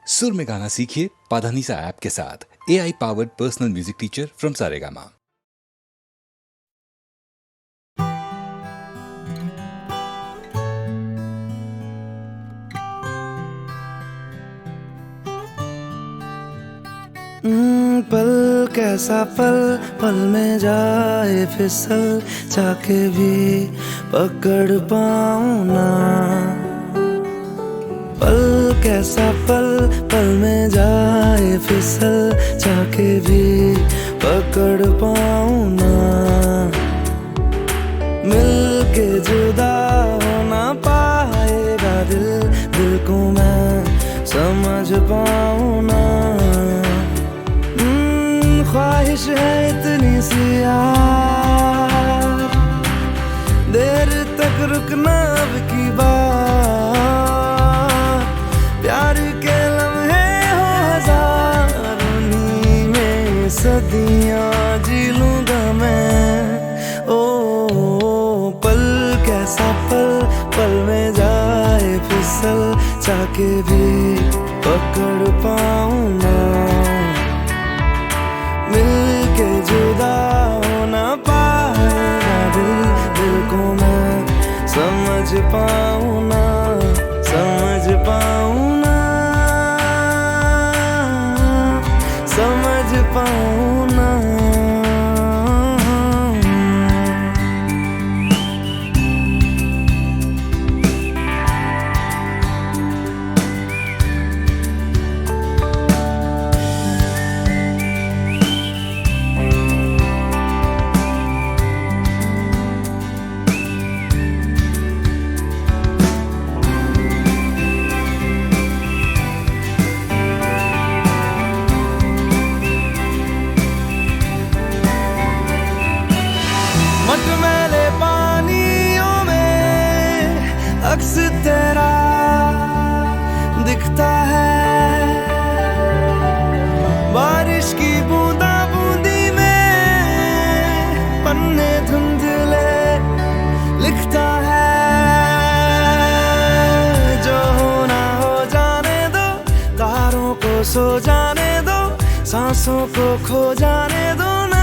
सुर में गाना सीखिए पाधानीसा ऐप के साथ। AI powered personal music teacher from Saregama. पल कैसा पल, पल में जाए फिसल, चाके भी पकड़ पाऊं ना। पल कैसा पल, पल में जाए फिसल, चाके भी पकड़ पाऊं ना। मिल के जुदा हो ना पाएगा दिल, दिल को मैं समझ पाऊं ना। ख्वाहिश है इतनी सी यार, देर तक रुकना अब की बात। प्यार के लम्हे हो हजार, उन्हीं में सदियां जी लूंगा मैं। ओ पल कैसा पल, पल में जाए फिसल, चाके भी पकड़ पाऊं ना। मिल के जुदा हो ना पाएगा दिल, दिल को मैं समझ पाऊं ना, समझ पाऊं ना, समझ पाऊं ना। मटमैले पानियों में अक्स तेरा दिखता है, बारिश की बूंदा बूंदी में पन्ने धुंधले लिखता है। जो होना हो जाने दो, तारों को सो जाने दो, सांसों को खो जाने दो ना।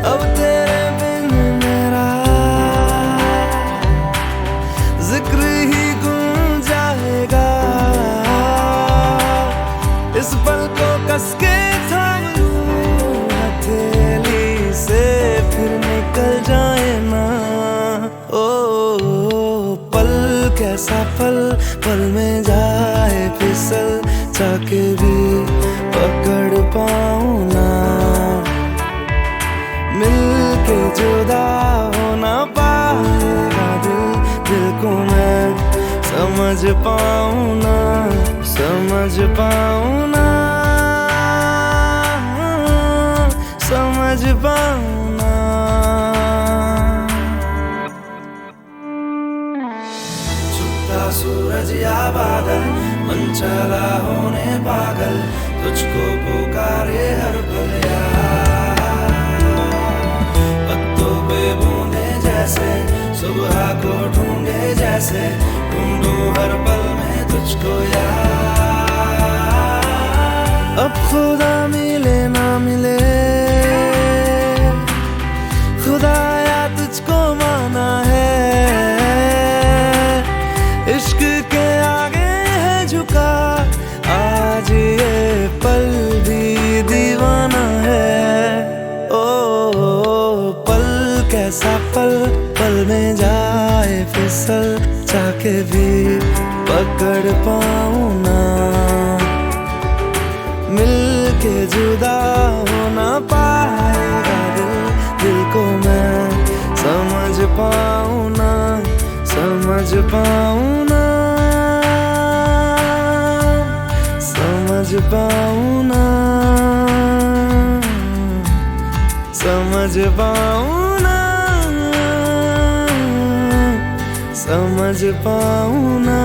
अब तेरे बिन मेरा जिक्र ही गुम जाएगा। इस पल को कस के थाम लूं हथेली से, फिर निकल जाए ना। ओ पल कैसा पल, पल में जाए फिसल, चाके भी पकड़ पाऊं ना। मिल के जुदा हो ना पाएगा दिल, दिल को मैं समझ पाऊं ना, समझ पाऊं ना, समझ पाऊं ना। छुपता सूरज या बादल, मन चला होने पागल, तुझको पुकारे हर पल यार। बूंदे जैसे सुबह को ढूंढे, जैसे ढूंढूं हर पल में तुझको यार। अब खुदा मिले ना मिले, खुदाया तुझको माना है। इश्क के आगे है झुका, आज ये पल भी दीवाना है। कैसा पल, पल में जाए फिसल, चाके भी पकड़ पाऊं ना। मिल के जुदा हो ना पाएगा दिल, दिल को मैं समझ पाऊं ना, समझ पाऊं ना, समझ पाऊं ना, समझ पाऊं ना, समझ पाऊं ना।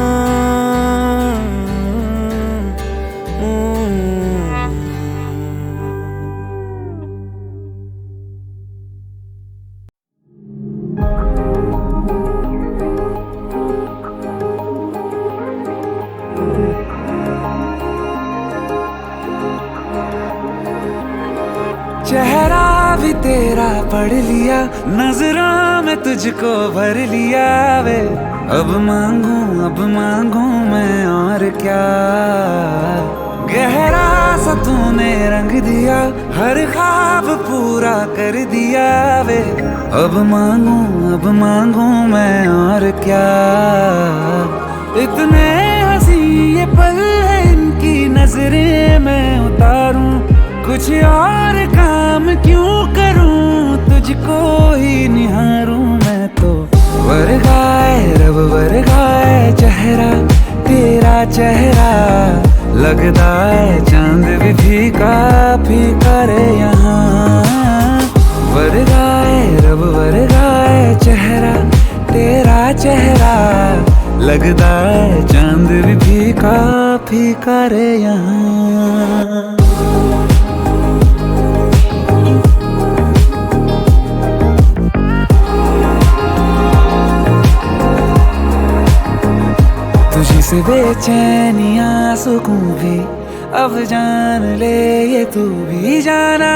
तेरा पढ़ लिया, नजरों में तुझको भर लिया वे। अब मांगू मैं और क्या, गहरा सा तूने रंग दिया, हर ख्वाब पूरा कर दिया वे। अब मांगू मैं और क्या, इतने हंसी ये पल है इनकी नजरें मैं उतारूं, कुछ और काम क्यों करूं, तुझको ही निहारूं मैं तो। वर्गाए रब वर्गाए चेहरा, तेरा चेहरा लगता है चांद भी फीका फीका रे यहाँ। वर्गाए रब वर्गाए चेहरा, तेरा चेहरा लगता है चांद भी फीका फीका रे यहाँ। तुझी से बेचैनियां सुकून भी अब जान ले ये तू भी जाना,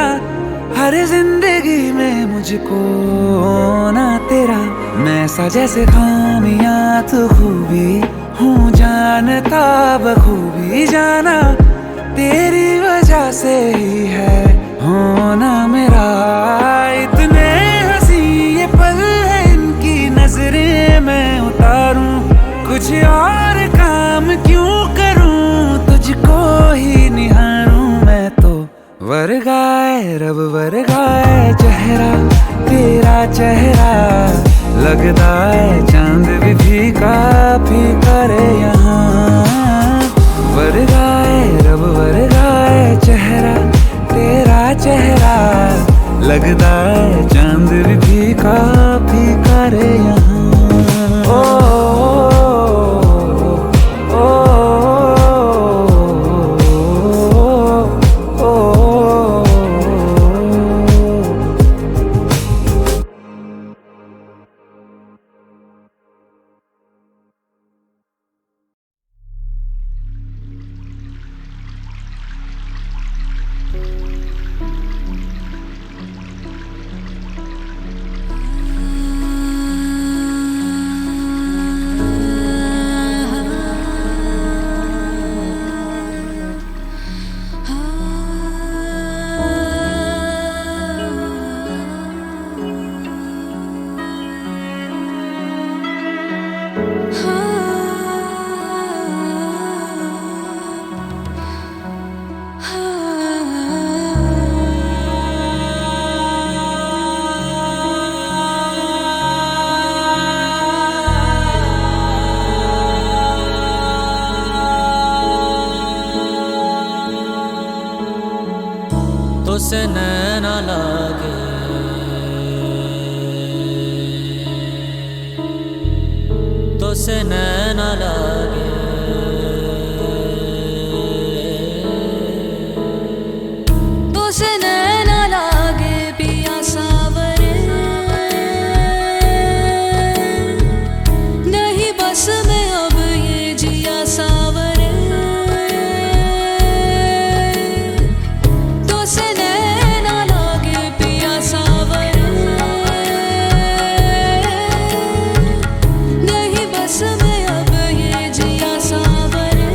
हर जिंदगी में मुझको ना तेरा मैं सा जैसे खामियां तू खूबी हूँ जानता बखूबी जाना, तेरी वजह से ही है होना मेरा। इतने हंसी ये पल है इनकी नजरें मैं उतारूं, कुछ और काम क्यों करूं, तुझको ही निहारूं मैं तो। वर्गाए रब वर्गाए चेहरा, तेरा चेहरा लगता है चांद भी फीका फीका रे यहाँ। वर्गाए रब वर्गाए चेहरा, तेरा चेहरा लगता है चांद भी फीका फीका रे यहाँ। ओ तो से नैना लागे, तो से नैना लागे, तो से नैना लागे पिया सावरे, नहीं बस में अब ये जिया सावरे। तो से नैना लागे पिया सावरे, नहीं बस में अब ये जिया सावरे।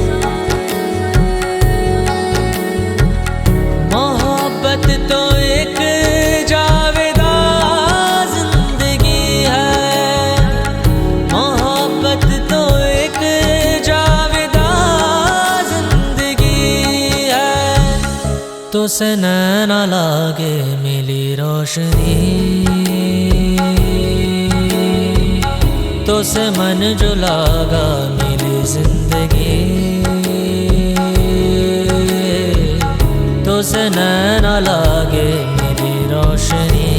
मोहब्बत तो एक जावेदा जिंदगी है, मोहब्बत तो एक जावेदा जिंदगी है। तो से नैना लागे मिली रोशनी, तो से मन जो लागा मिली जिंदगी, तो से नैना लागे मेरी रोशनी,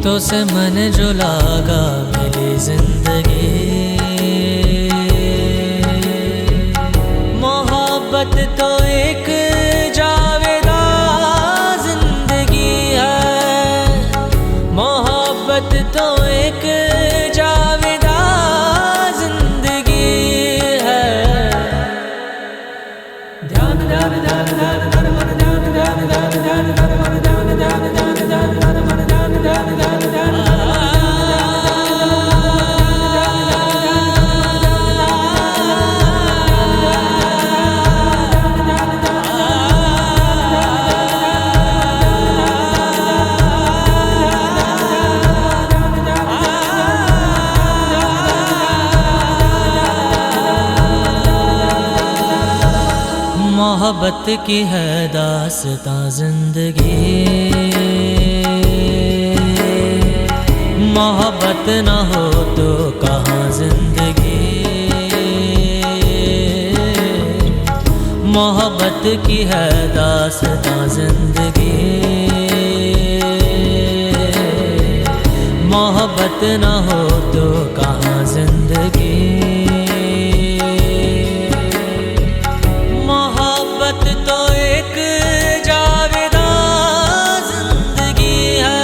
तो से मन जो लागा मिली जिंदगी। मोहब्बत तो एक जावेदा जिंदगी है, मोहब्बत तो एक जावेदा जिंदगी है। ध्यान ध्यान ध्यान ध्यान ध्यान ध्यान ध्यान मोहब्बत की है दास्तां जिंदगी, मोहब्बत न हो तो कहाँ जिंदगी। मोहब्बत की है दास्तां जिंदगी, मोहब्बत न हो तो कहाँ जिंदगी। मोहब्बत तो एक जावेदा जिंदगी है,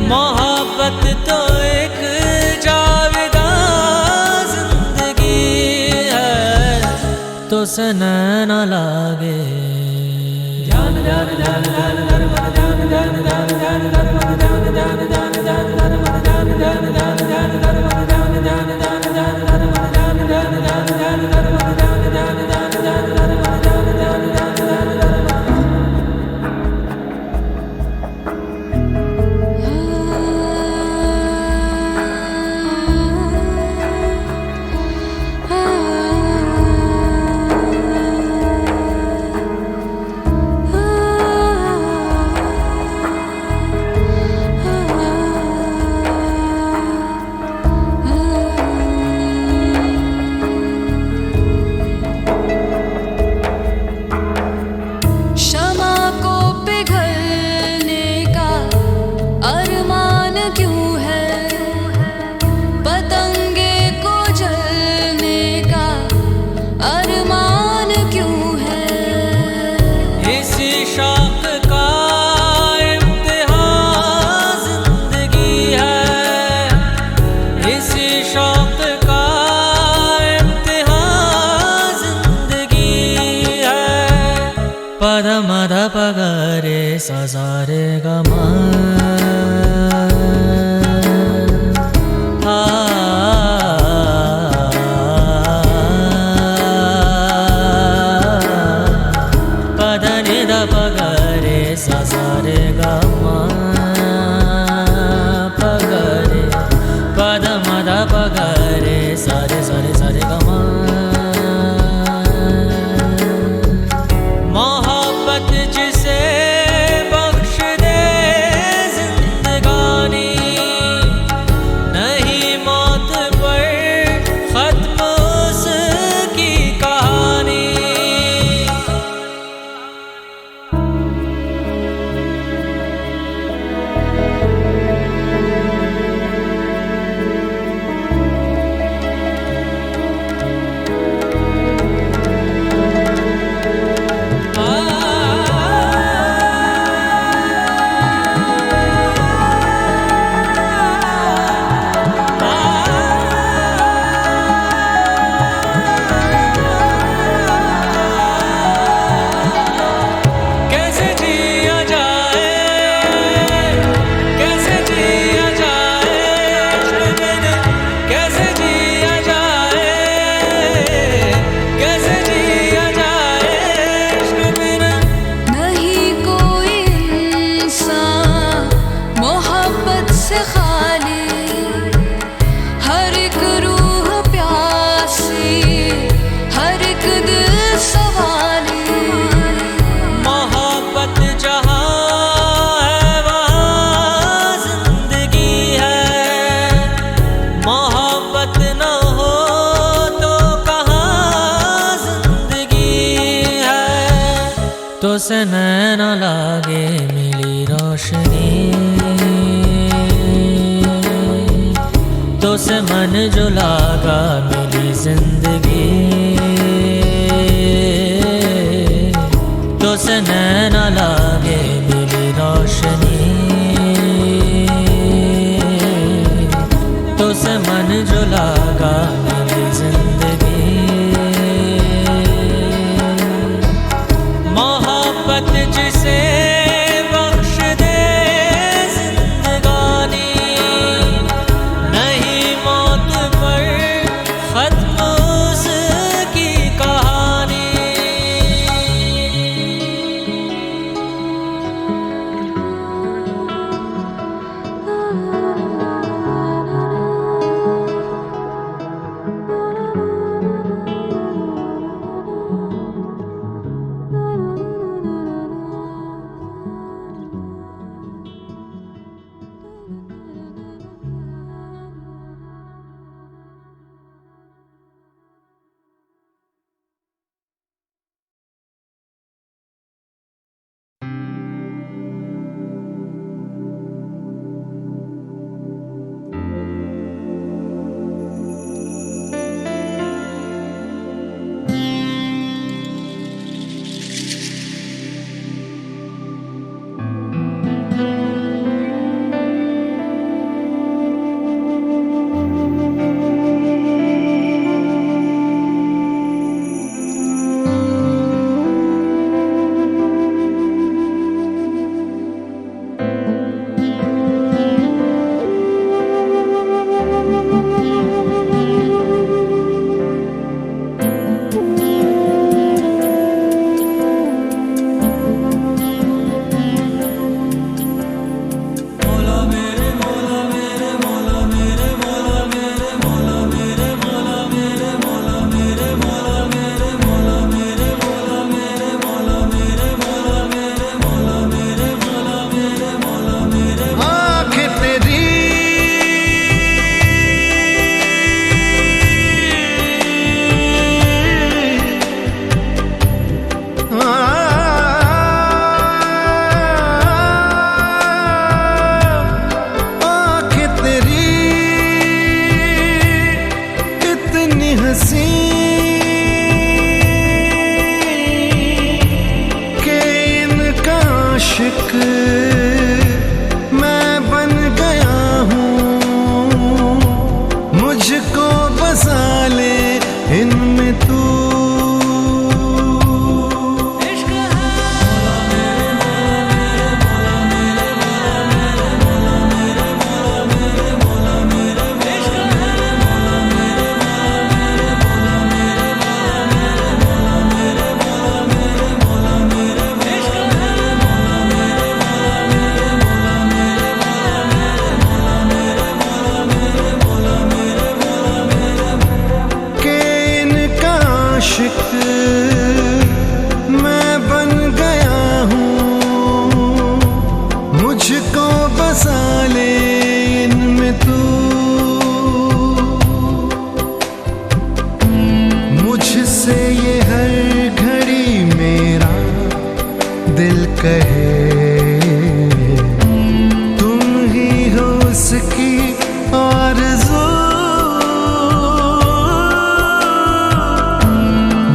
मोहब्बत तो एक जावेदा जिंदगी है। तो सना न लागे ध्यान ध्यान ध्यान ध्यान ध्यान ध्यान ध्यान ध्यान ध्यान ध्यान ध्यान ध्यान ध्यान ध्यान पद मद पग रे सा सा रे ग म आ पद नि द पग रे सा सा रे ग म पग रे पद मद पग रे सा रे सा रे सा रे ग म। जिसे बख्श दे जिंदगानी, नहीं मौत पर खत्म उसकी कहानी। तो से नैन लागे मिली रोशनी, तो से मन जो लागा मिली जिंदगी। तो से नैन लागे मिली रोशनी, तो से मन जो लागा मिली जिंदगी। मोहब्बत जिसे बख्श दे जिंदगानी, नहीं मौत पर खत्म उसकी कहानी। मैं बन गया हूँ, मुझको बसा ले इनमें तू। मैं बन गया हूँ, मुझको बसा ले इनमें तू। मुझसे ये हर घड़ी मेरा दिल कहे, तुम ही हो उसकी आरज़ू।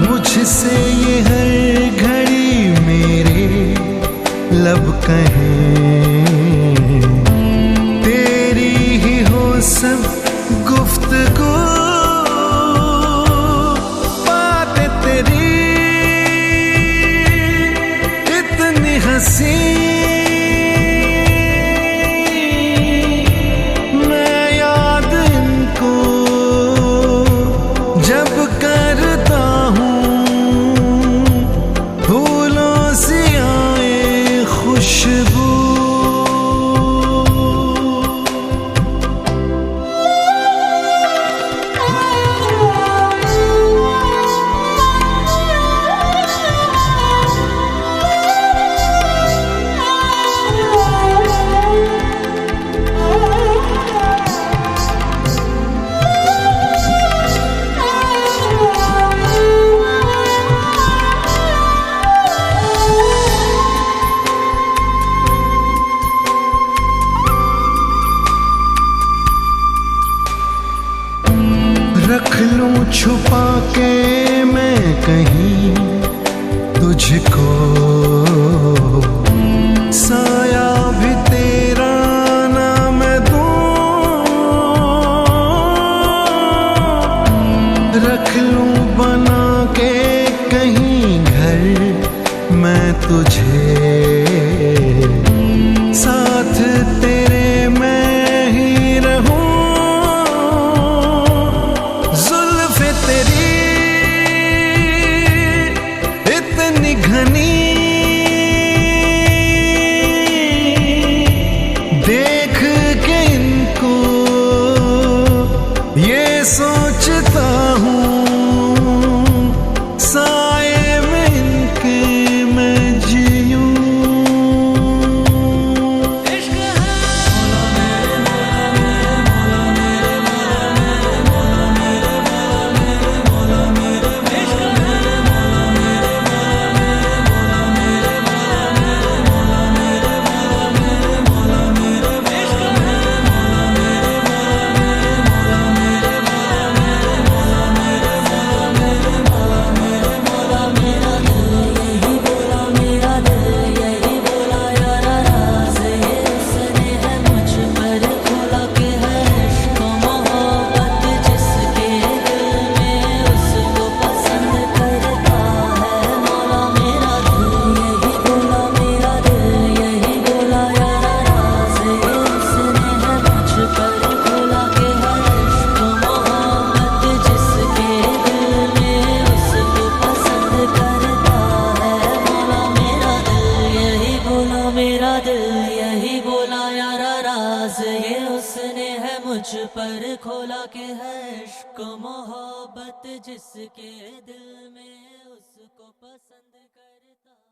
मुझसे ये हर घड़ी मेरे लब कहें, तेरी ही हो सब गुफ्तगू। बातें तेरी इतनी हंसी, मैं याद इनको जब करता हूँ, फूलों से आए खुशबू। रख लूं छुपा के मैं कहीं तुझको, साया भी तेरा ना मैं दूं। रख लूं बना के कहीं घर मैं तुझे, साथ तेरे मैं ही रहूं। घनी देख के इनको ये सोचता हूँ, साए में इनके मैं जीऊं। पर खोला के है इश्क मोहब्बत जिसके दिल में उसको पसंद करता है।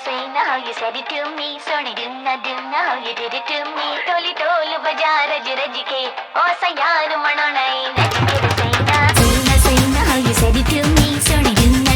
Saying how you said it to me, sorry do not how you did it to me. Toli tol baja raj raj ke, o sayar manana naj ke saying how you said it to me, sorry do not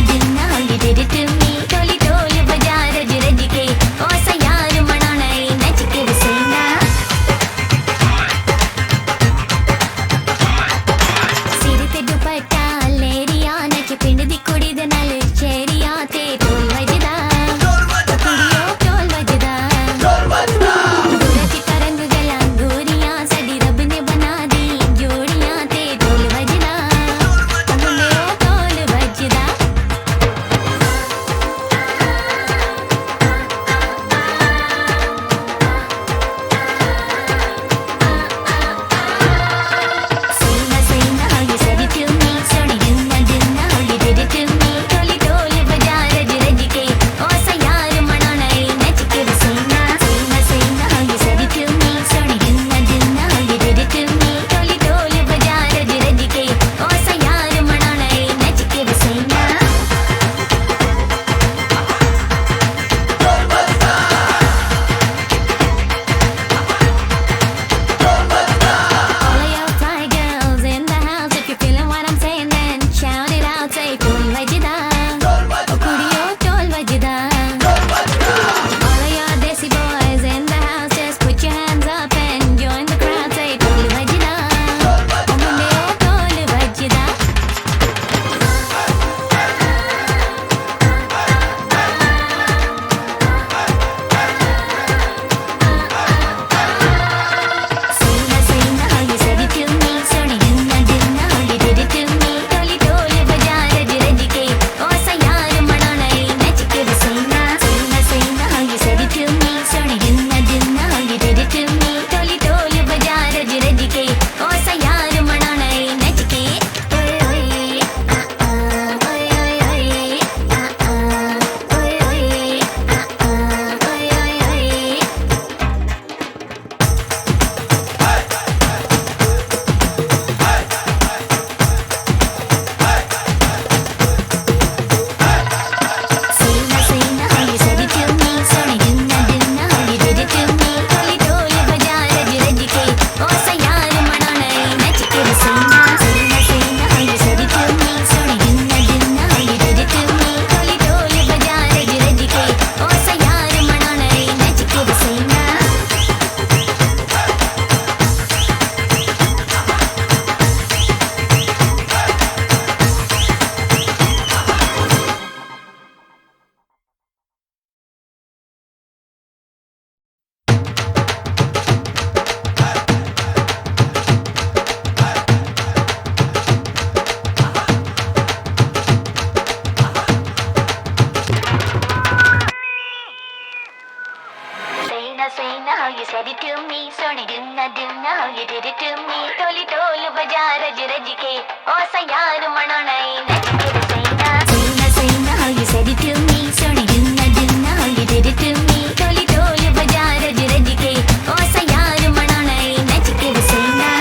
you said it to me. Soni dunna dunna how you did it to me. Toli tolu baja raj raj ke. O sayar mananai nach ke saina. Saina saina how you said it to me. Soni dunna dunna how you did it to me. Toli tolu baja raj raj ke. O sayar mananai nach ke saina.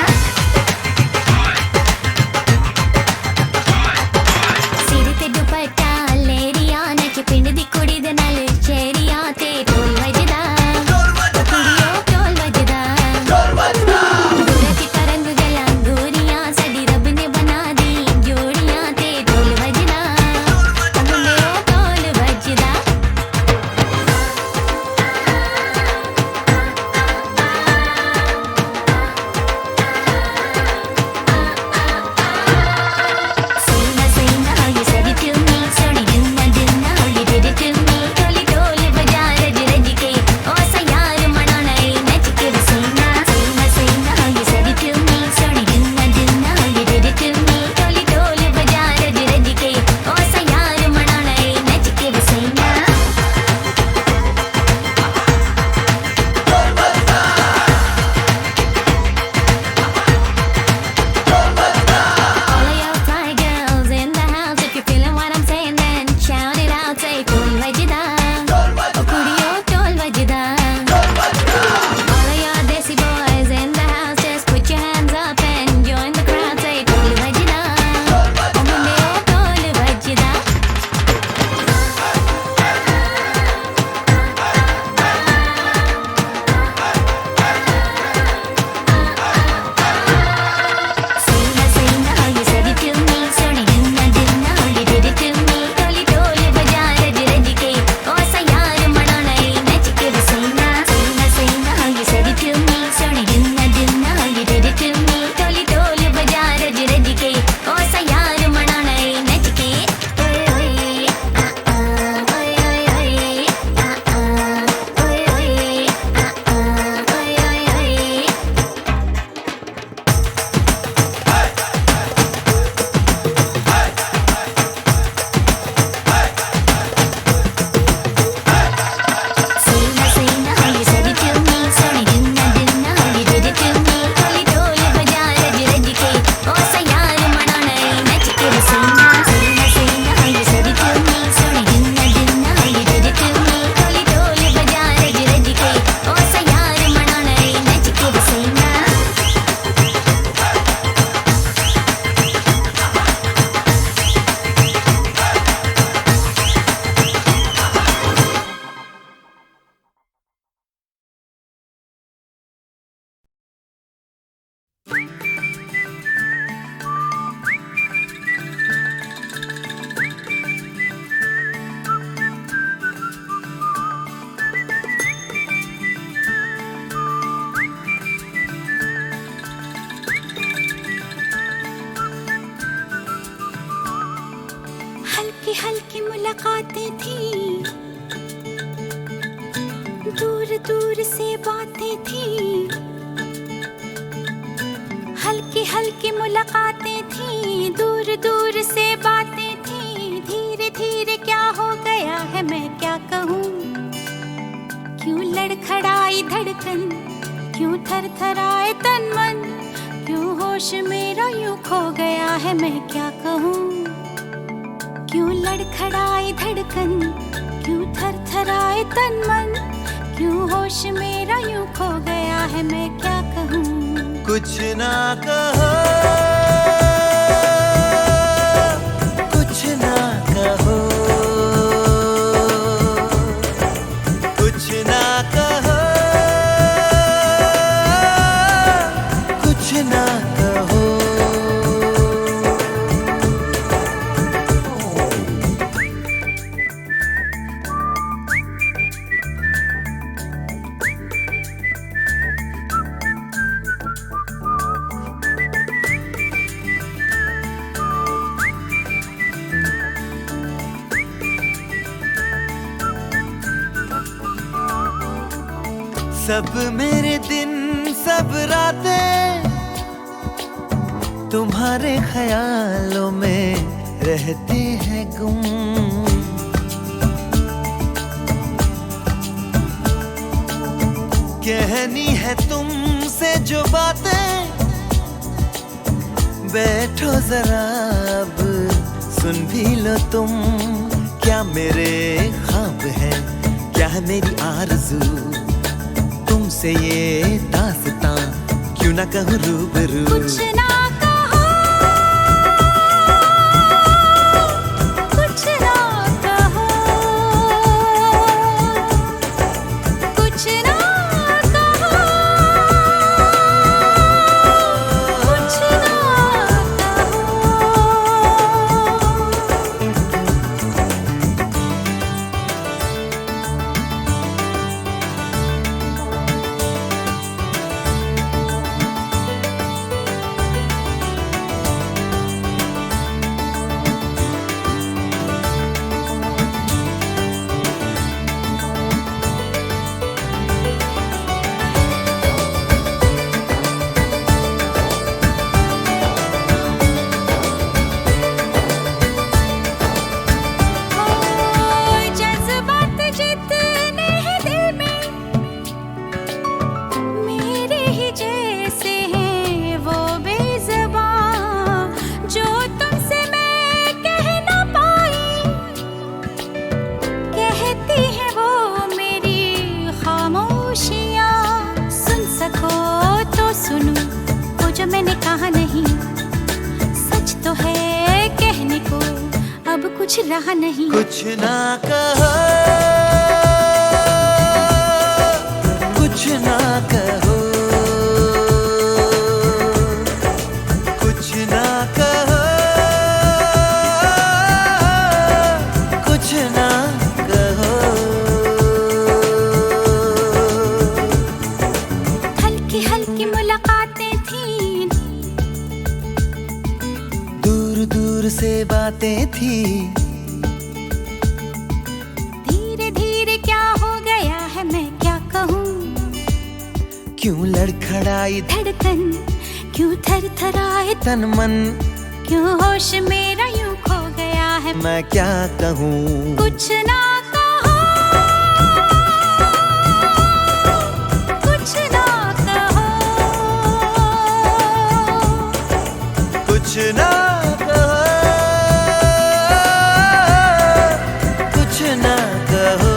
सिर ते दुपट्टा लेरिया नच पिंड दी कुड़ी दे नाल चेरिया ते ढोल वजदा कुड़ियो ढोल वजदा गुरज तरंग गया गोरियां साडी रब ने बना दी जोड़ियां ते ढोल वजदा मुंडियो ढोल वजदा Saina saina how you said it to me. Soni dunna dunna how you did it to me. Toli toli baja raj raj ke. O sayar mananai nach ke saina. Saina saina how you said it to me. Soni dunna dunna how you did it to me. Toli toli baja raj raj ke. O sayar mananai nach ke saina. All of your fly girls in the house, if you're feeling what I'm saying, then shout it out. Say ढोल वजदा, ओ कुड़ियो ढोल वजदा. All of your desi boys in the house, just put your hands up and join the crowd. Say ढोल वजदा, ओ मुंडियो ढोल वजदा. Saina saina how you said it to me. Soni dunna dunna how you did it to me. Toli toli baja raj raj ke. O sayar mananai nach ke saina. Saina saina how you said it to me. Soni dunna dunna how you did it to me. Toli toli baja raj raj ke. O sayar mananai nach ke. Oy oy oy oy oy oy oy oy oy. Saina saina how you said it to me. Soni dunna dunna how you did it to me. Toli toli baja raj raj ke. O sayar mananai nach ke saina. Saina saina how you said it to me. Soni dunna dunna how you did it to me. Toli toli baja raj raj ke. O sayar mananai nach ke saina. हल्की हल्की मुलाकातें थी, दूर दूर से बातें थी. हल्की हल्की मुलाकातें थी, दूर दूर से बातें थी. धीरे धीरे क्या हो गया है मैं क्या कहूँ. क्यों लड़खड़ाई धड़कन, क्यों थरथराए तन मन. क्यों होश मेरा यूं खो गया है मैं क्या कहूँ. क्यों लड़खड़ाई धड़कन, क्यों थरथराए तन मन. क्यों होश मेरा यूं खो गया है मैं क्या कहूँ. कुछ ना कहो, कुछ ना कहो, कुछ ना कहो, कुछ ना कहो. सब मेरे दिन सब रातें तुम्हारे ख्यालों में रहते हैं गुम. कहनी है तुमसे जो बातें, बैठो जरा अब सुन भी लो तुम। क्या मेरे ख्वाब है, क्या है मेरी आरज़ू, तुमसे ये दास्तां क्यों ना कहूँ रूबरू। कुछ ना कहो, कुछ ना कहो, कुछ ना कहो, कुछ ना कहो। जज्बात जितने हैं दिल में, मेरे ही जैसे हैं वो बेज़ुबान, जो तुमसे मैं कह ना पाई, कहती है वो मेरी खामोशियाँ। सुन सको तो सुनो वो जो मैंने कहा नहीं, सच तो है कहने को अब कुछ रहा नहीं। कुछ ना कहो, कुछ ना कहो, कुछ ना कहो, कुछ ना कहो। हल्की हल्की मुलाकातें थी, दूर दूर से बातें थी, धीरे धीरे क्या हो गया है मैं क्या कहूँ। क्यों लड़खड़ाई धड़कन क्यों थर थराए, तन मन, क्यों होश मेरा यूं खो गया है। मैं क्या कहूँ। कुछ ना कहो, कुछ ना कहो, कुछ ना कहो, कुछ ना कहो।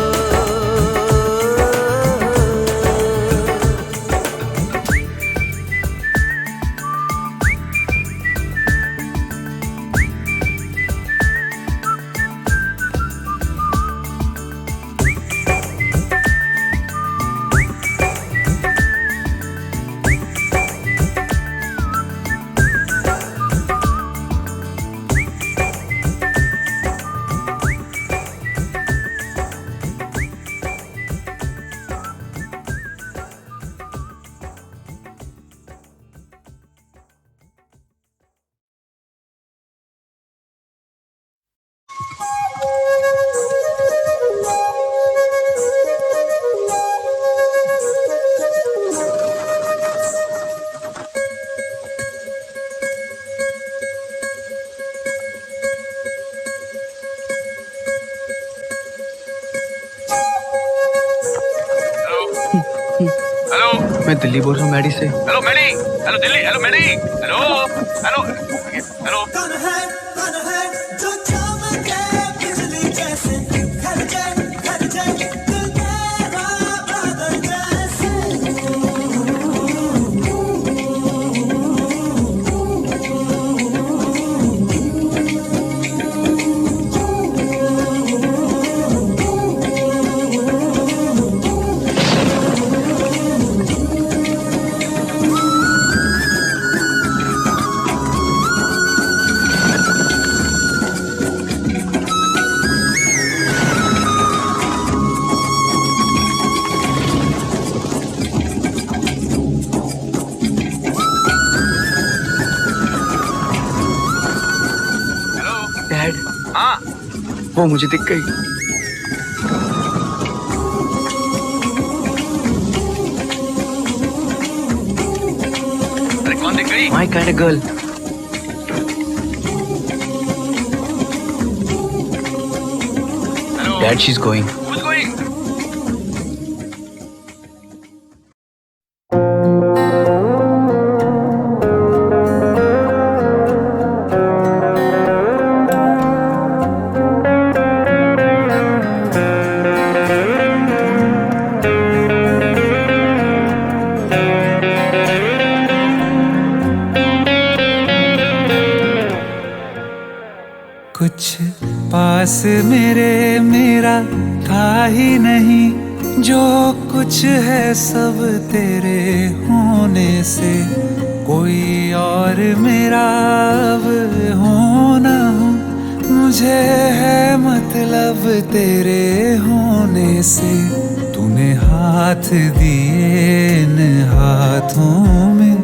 हेलो, मैं दिल्ली बोल रहा हूँ मैडी से। Hello Maddie, hello Delhi, hello Maddie, hello hello hello. कौन है जो चमके बिजली जैसे, घर जाए दिल तेरा बादल जैसे। डैड, हाँ, वो मुझे दिख गई। अरे कौन दिख गई? My kind of girl. Hello Dad, she's going. Who's going? पास मेरे मेरा था ही नहीं, जो कुछ है सब तेरे होने से। कोई और मेरा अब हो ना हो, मुझे है मतलब तेरे होने से। तूने हाथ दिए इन हाथों में,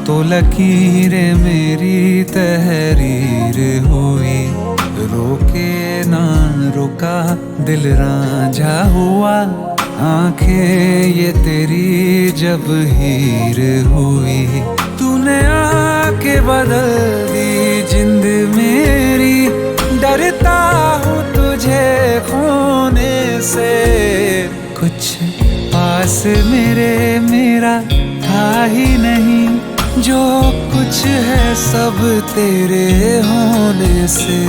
तो लकीरें मेरी तहरीर हुई। रोके ना रुका दिल रांझा हुआ, आंखें ये तेरी जब हीर हुई। तूने आके बदल दी जिंद मेरी, डरता हूँ तुझे खोने से। कुछ पास मेरे मेरा था ही नहीं, जो कुछ है सब तेरे होने से।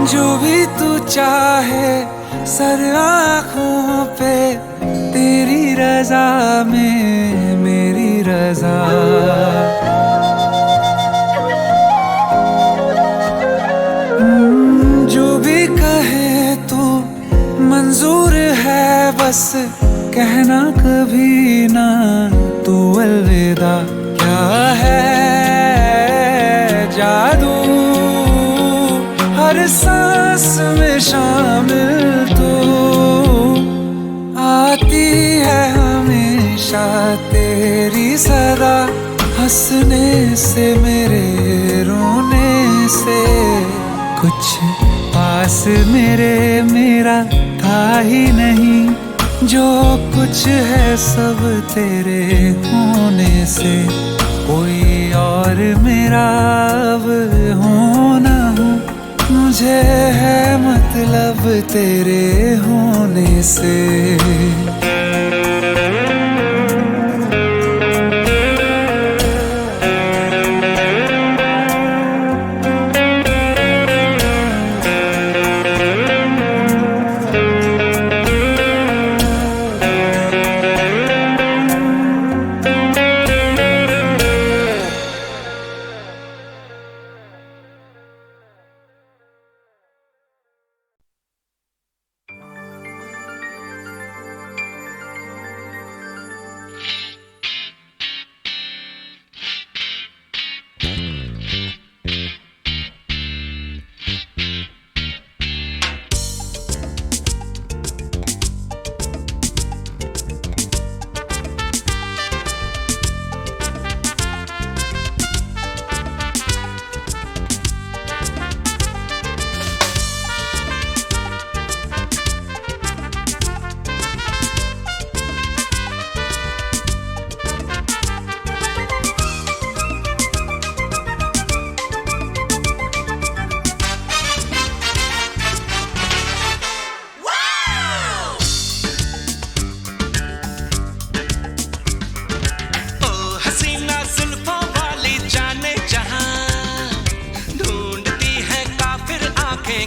जो भी तू चाहे सर आँखों पे, तेरी रजा में मेरी रजा। जो भी कहे तू मंजूर है, बस कहना कभी ना तू अलविदा। क्या है जादू हर सांस में शामिल, तू आती है हमेशा तेरी सदा। हंसने से मेरे रोने से, कुछ पास मेरे मेरा था ही नहीं, जो कुछ है सब तेरे होने से। कोई और मेरा अब हो ना हो, मुझे है मतलब तेरे होने से।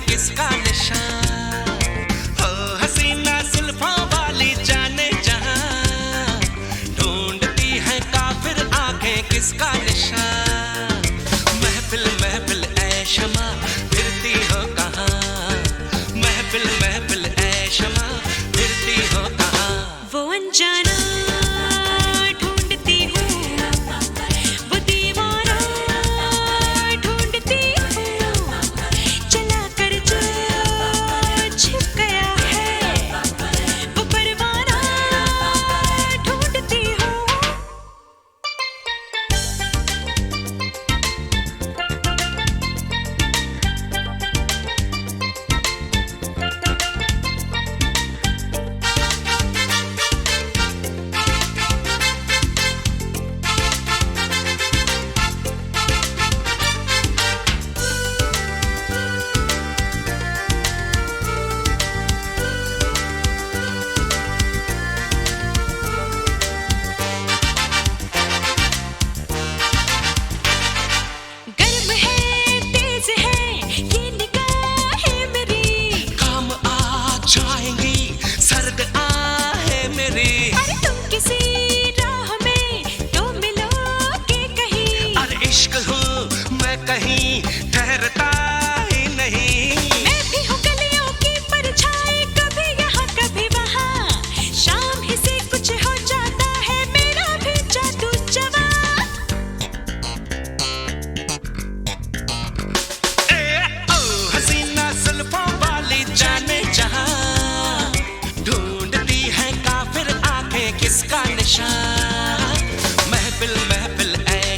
किसका निशान हो, हसीना जुल्फों वाली जाने जहां, ढूंढती है काफिर आंखें किसका निशान। महफिल महफिल ऐ शमा फिरती हो कहाँ, महफिल महफिल ऐ शमा फिरती हो कहाँ। वो अनजाना ढूंढती हूँ, वो दीवाना ढूंढती हूँ, चला कर जो छिप गया है, वो परवाना ढूंढती हूँ।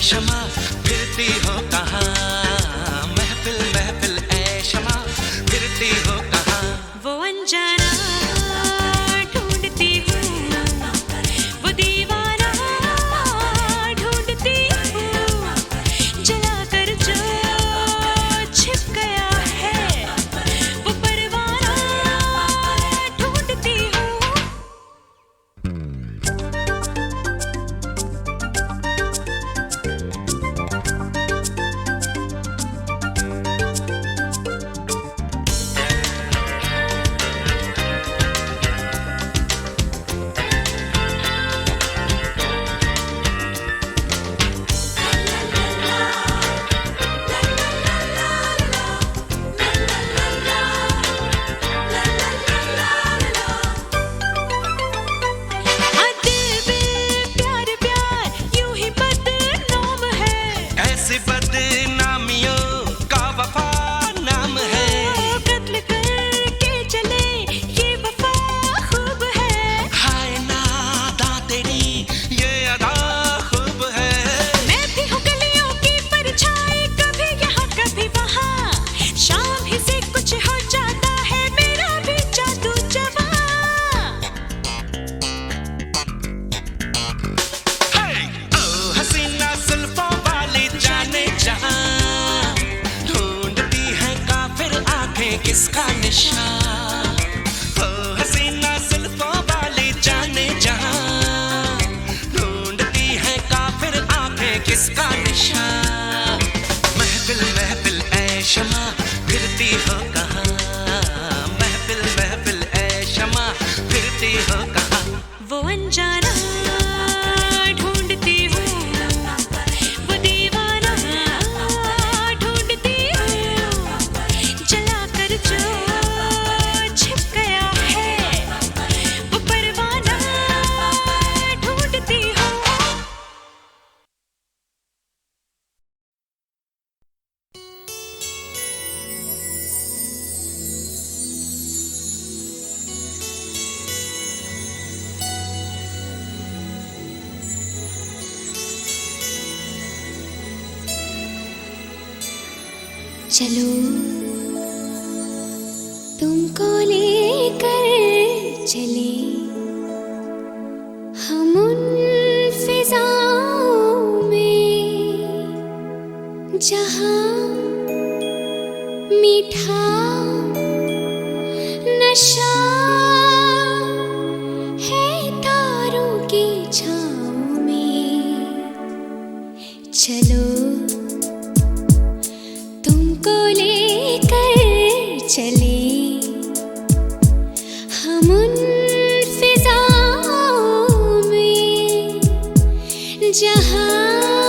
शमा फिरती हो कहाँ, महफिल महफिल ऐ शमा फिरती हो कहाँ। वो अनजाना ढूंढती हूँ, वो दीवाना ढूंढती हूँ, जलाकर जो छिप गया है वो परवाना ढूंढती हूँ। ऐसी बदनामियों का वफा नाम है, कत्ल करके चले ये वफा खूब है। हाय नादा तेरी ये अदा खूब है। मैं भी हूँ गलियों की परछाई, कभी यहाँ कभी वहाँ, शाम ही से कुछ हो जाता है मेरा भी जादू जवां। ओ हसीना जुल्फों वाली जाने जहां, ढूंढती है काफिर आंखें किसका निशान। ओ हसीना जुल्फों वाली जाने जहां, ढूंढती है काफिर आंखें किसका निशान। महफिल महफिल ऐ शमा फिरती हो कहाँ, महफिल महफिल ऐ शमा फिरती हो कहाँ। वो अनजाना ढूंढती हूँ, वो दीवाना ढूंढती हूँ, जलाकर जो छिप गया है वो परवाना ढूंढती हूँ। चलो तुमको लेकर चले हम उन फिजाओं में, जहाँ मीठा नशा है तारों की छाँव में। चलो तुमको लेकर चले हम उन फिजाओं में, जहाँ